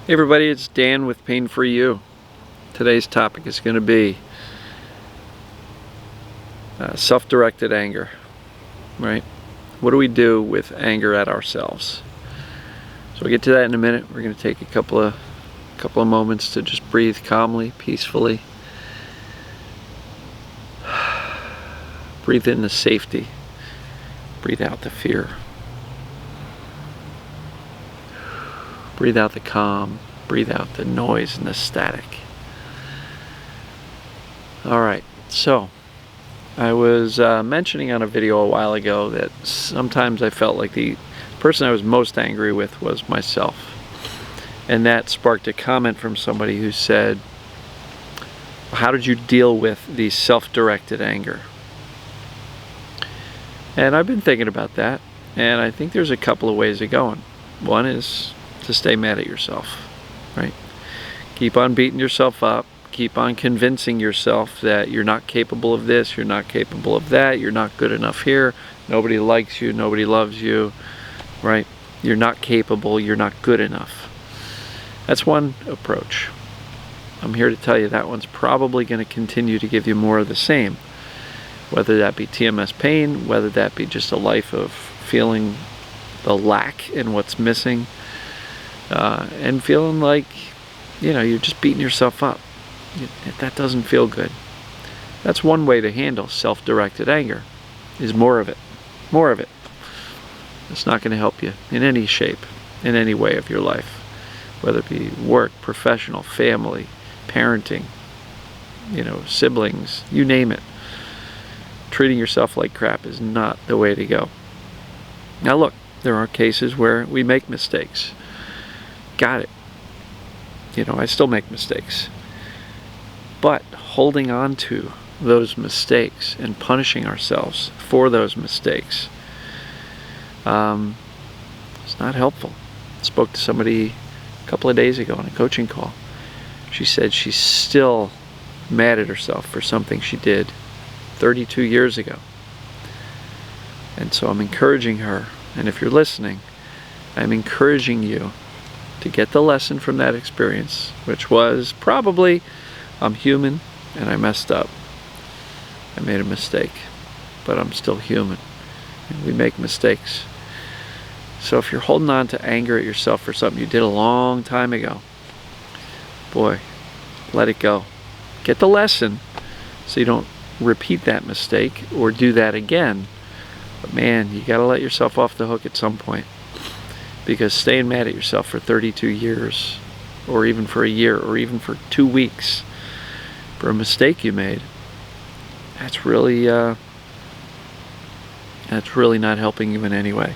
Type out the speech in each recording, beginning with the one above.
Hey everybody, it's Dan with Pain For You. Today's topic is going to be self-directed anger, right? What do we do with anger at ourselves? So we'll get to that in a minute. We're going to take a couple of moments to just breathe calmly, peacefully. Breathe in the safety. Breathe out the fear. Breathe out the calm. Breathe out the noise and the static. Alright, so I was mentioning on a video a while ago that sometimes I felt like the person I was most angry with was myself. And that sparked a comment from somebody who said, how did you deal with the self-directed anger? And I've been thinking about that, and I think there's a couple of ways of going. One is to stay mad at yourself, right? Keep on beating yourself up. Keep on convincing yourself that you're not capable of this, you're not capable of that, you're not good enough here, nobody likes you, nobody loves you, right? You're not capable, you're not good enough. That's one approach. I'm here to tell you that one's probably going to continue to give you more of the same. Whether that be TMS pain, whether that be just a life of feeling the lack in what's missing, and feeling like, you know, you're just beating yourself up. That doesn't feel good. That's one way to handle self-directed anger, is more of it. More of it. It's not going to help you in any shape, in any way of your life. Whether it be work, professional, family, parenting, you know, siblings, you name it. Treating yourself like crap is not the way to go. Now look, there are cases where we make mistakes. Got it. You know, I still make mistakes. But holding on to those mistakes and punishing ourselves for those mistakes is not helpful. I spoke to somebody a couple of days ago on a coaching call. She said she's still mad at herself for something she did 32 years ago. And so I'm encouraging her, and if you're listening, I'm encouraging you to get the lesson from that experience, which was probably, I'm human and I messed up. I made a mistake, but I'm still human. And we make mistakes. So if you're holding on to anger at yourself for something you did a long time ago, boy, let it go. Get the lesson so you don't repeat that mistake or do that again. But man, you gotta let yourself off the hook at some point, because staying mad at yourself for 32 years or even for a year or even for 2 weeks for a mistake you made, that's really not helping you in any way.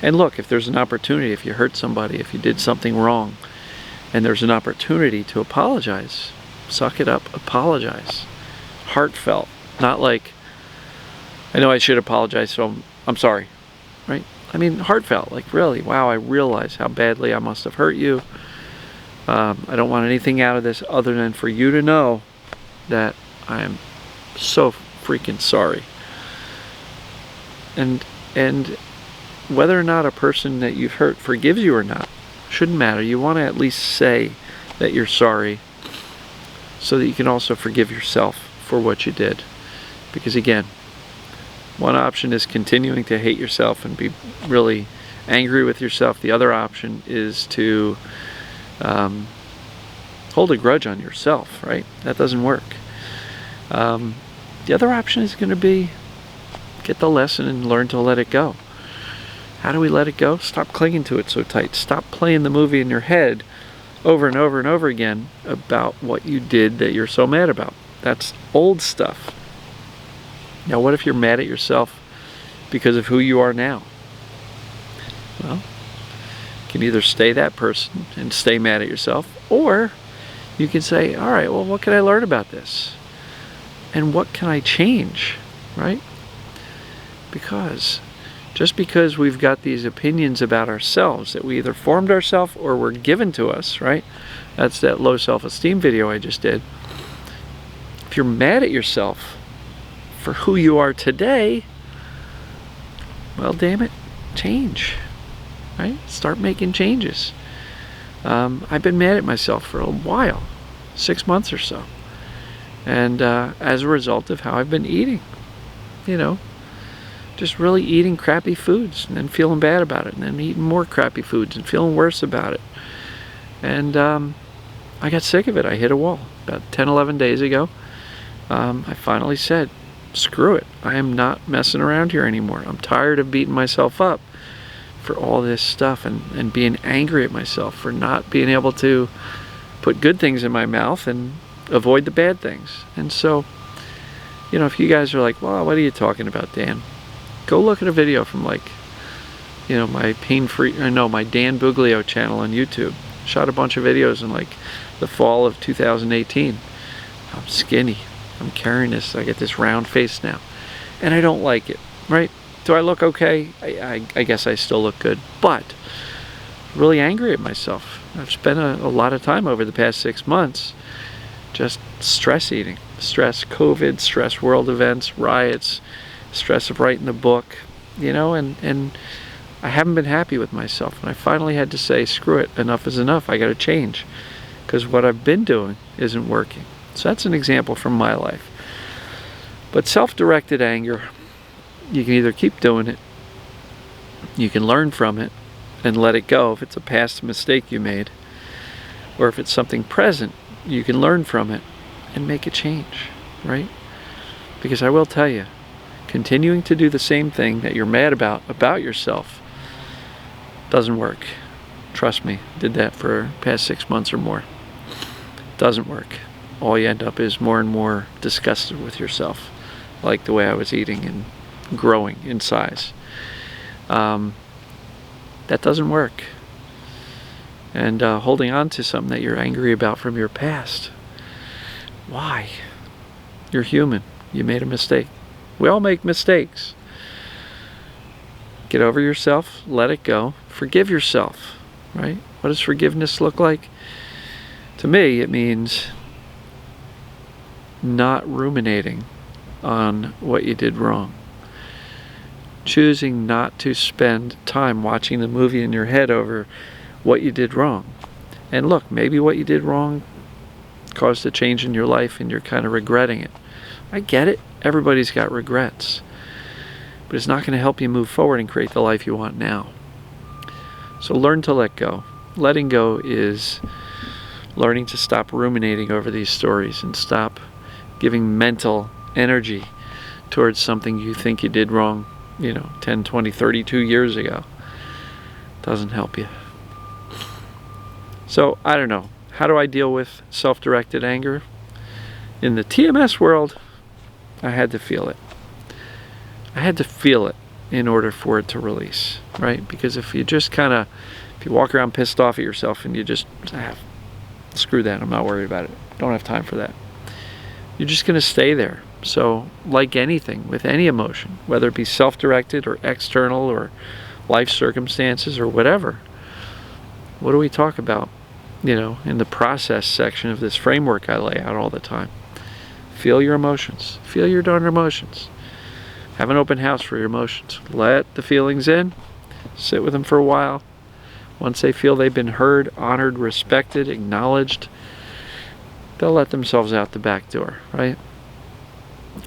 And look, if there's an opportunity, if you hurt somebody, if you did something wrong and there's an opportunity to apologize, suck it up, apologize. Heartfelt, not like, I know I should apologize, so I'm sorry, right? I mean, heartfelt, like really, wow, I realize how badly I must have hurt you. I don't want anything out of this other than for you to know that I am so freaking sorry. And whether or not a person that you've hurt forgives you or not, shouldn't matter. You want to at least say that you're sorry so that you can also forgive yourself for what you did. Because again, one option is continuing to hate yourself and be really angry with yourself. The other option is to hold a grudge on yourself, right? That doesn't work. The other option is going to be get the lesson and learn to let it go. How do we let it go? Stop clinging to it so tight. Stop playing the movie in your head over and over and over again about what you did that you're so mad about. That's old stuff. Now what if you're mad at yourself because of who you are now? Well, you can either stay that person and stay mad at yourself, or you can say, all right, well, what can I learn about this? And what can I change, right? Because just because we've got these opinions about ourselves that we either formed ourselves or were given to us, right? That's that low self-esteem video I just did. If you're mad at yourself for who you are today, well, damn it, change, right? Start making changes. I've been mad at myself for a while, 6 months or so. And as a result of how I've been eating, you know, just really eating crappy foods and then feeling bad about it, and then eating more crappy foods and feeling worse about it. And I got sick of it. I hit a wall about 10, 11 days ago. I finally said, screw it. I am not messing around here anymore. I'm tired of beating myself up for all this stuff and being angry at myself for not being able to put good things in my mouth and avoid the bad things. And so, you know, if you guys are like, well, what are you talking about, Dan? Go look at a video from, like, you know, my my Dan Buglio channel on YouTube. Shot a bunch of videos in like the fall of 2018. I'm skinny. I'm carrying this. I get this round face now. And I don't like it, right? Do I look okay? I guess I still look good, but really angry at myself. I've spent a lot of time over the past 6 months just stress eating. Stress COVID, stress world events, riots, stress of writing the book, you know, and I haven't been happy with myself. And I finally had to say, screw it, enough is enough. I got to change because what I've been doing isn't working. So that's an example from my life. But self-directed anger, you can either keep doing it, you can learn from it and let it go if it's a past mistake you made, or if it's something present, you can learn from it and make a change, right? Because I will tell you, continuing to do the same thing that you're mad about yourself doesn't work. Trust me, did that for past 6 months or more. Doesn't work. All you end up is more and more disgusted with yourself, like the way I was eating and growing in size. That doesn't work. And holding on to something that you're angry about from your past. Why? You're human. You made a mistake. We all make mistakes. Get over yourself, let it go, forgive yourself, right? What does forgiveness look like? To me, it means not ruminating on what you did wrong. Choosing not to spend time watching the movie in your head over what you did wrong. And look, maybe what you did wrong caused a change in your life and you're kind of regretting it. I get it. Everybody's got regrets. But it's not going to help you move forward and create the life you want now. So learn to let go. Letting go is learning to stop ruminating over these stories and stop giving mental energy towards something you think you did wrong, 10, 20, 32 years ago. Doesn't help you. So, I don't know. How do I deal with self-directed anger? In the TMS world, I had to feel it. I had to feel it in order for it to release, right? Because if you walk around pissed off at yourself and you just, screw that, I'm not worried about it. Don't have time for that. You're just going to stay there. So, like anything, with any emotion, whether it be self-directed or external or life circumstances or whatever, what do we talk about, in the process section of this framework I lay out all the time? Feel your emotions. Feel your darn emotions. Have an open house for your emotions. Let the feelings in. Sit with them for a while. Once they feel they've been heard, honored, respected, acknowledged, they'll let themselves out the back door, right?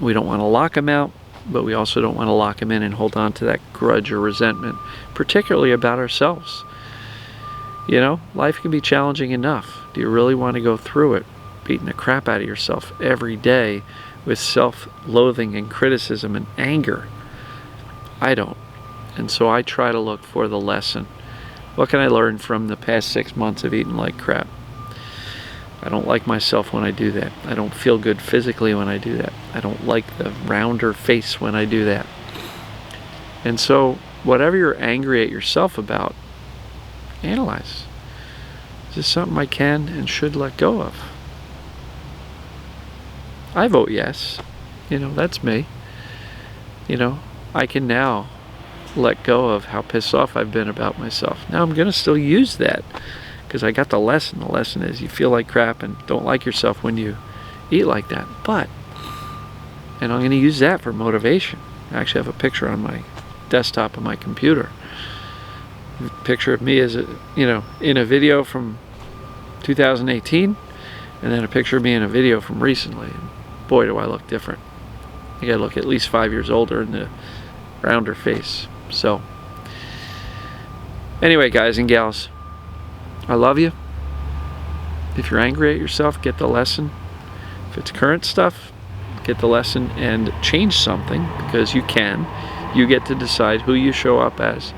We don't want to lock them out, but we also don't want to lock them in and hold on to that grudge or resentment, particularly about ourselves. Life can be challenging enough. Do you really want to go through it, beating the crap out of yourself every day with self-loathing and criticism and anger? I don't. And so I try to look for the lesson. What can I learn from the past 6 months of eating like crap? I don't like myself when I do that. I don't feel good physically when I do that. I don't like the rounder face when I do that. And so, whatever you're angry at yourself about, analyze. Is this something I can and should let go of? I vote yes. That's me. I can now let go of how pissed off I've been about myself. Now I'm going to still use that because I got the lesson. The lesson is you feel like crap and don't like yourself when you eat like that. And I'm going to use that for motivation. I actually have a picture on my desktop of my computer. A picture of me as in a video from 2018, and then a picture of me in a video from recently. And boy, do I look different. I think I look at least 5 years older in the rounder face. So anyway, guys and gals, I love you. If you're angry at yourself, get the lesson. If it's current stuff, get the lesson and change something, because you can. You get to decide who you show up as,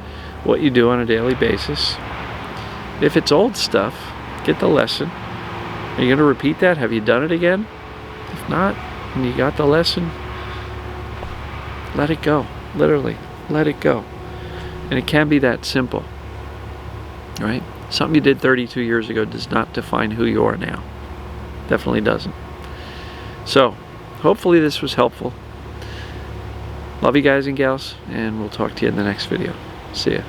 what you do on a daily basis. If it's old stuff, get the lesson. Are you going to repeat that? Have you done it again? If not, and you got the lesson, let it go. Literally, let it go. And it can be that simple, right? Something you did 32 years ago does not define who you are now. Definitely doesn't. So, hopefully this was helpful. Love you guys and gals, and we'll talk to you in the next video. See ya.